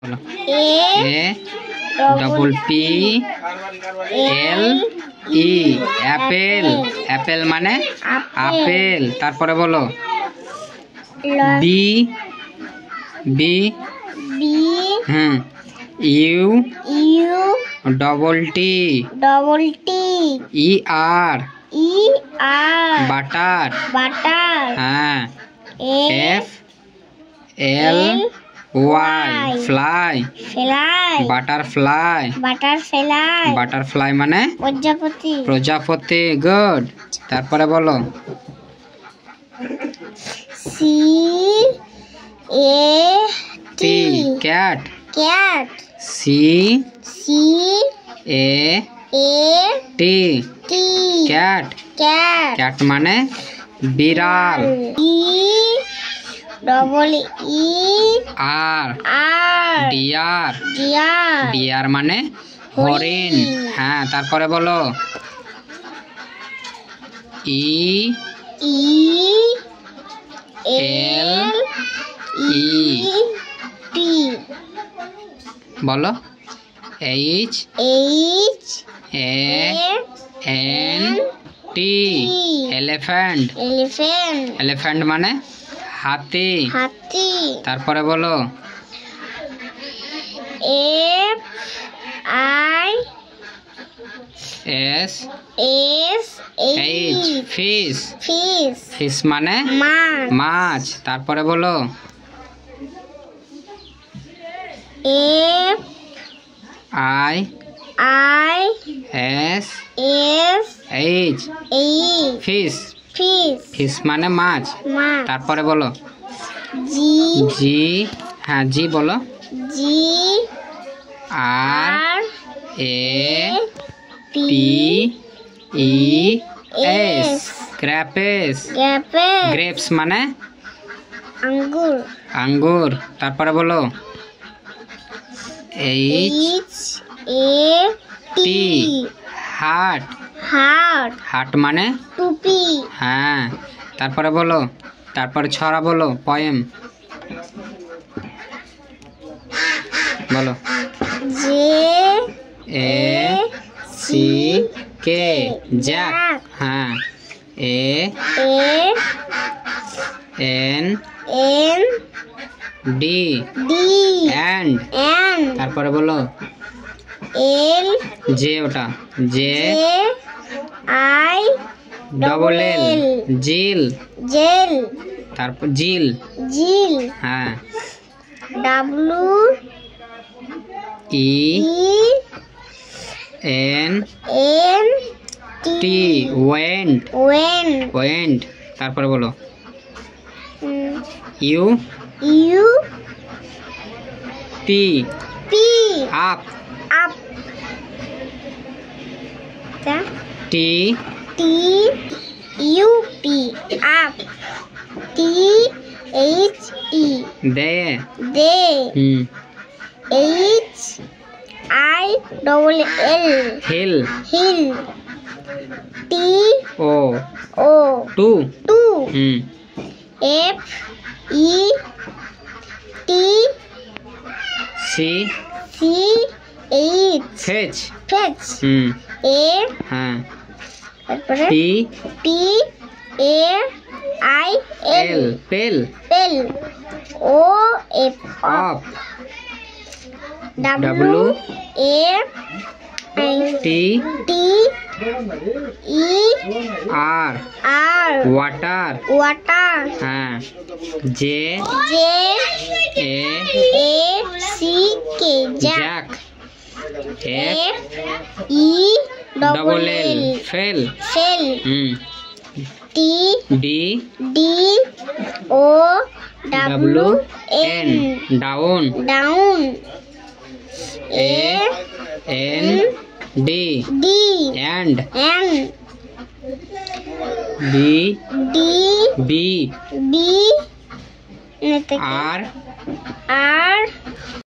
A double P L E Apple Apple মানে apple. তারপরে বলো B B U double T E R butter হ্যাঁ F L Y fly butterfly মানে প্রজাপতি good. তারপরে বলো C A T cat C A T cat মানে বিড়াল। E R ডিয়ার মানে হরিণ হ্যাঁ। তারপরে বলো E L E T বলো H A N T elephant মানে হাতি। তারপরে বলো F I S H fish মানে মাছ। তারপরে বলো F I S H fish মানে মাছ। তারপরে বলো জি হ্যাঁ জি বলো R A P E S grapes মানে আঙ্গুর। তারপরে বলো H A T হাট মানে টুপি হ্যাঁ। তারপরে বলো তারপরে ছড়া বলো পয়েম বলো J A C K Jack হ্যাঁ A N D and তারপরে বলো L জে ওটা J I double L Jill তারপর জিল হ্যাঁ W E N T went তারপরে বলো U P up T U P up T H E the H I double L hill T O to F E T C H fetch A হ্যাঁ তারপরে P A I L পেল O F of W A T E R water হ্যাঁ J A C K Jack F E double L fail T D O W N down A N D and B R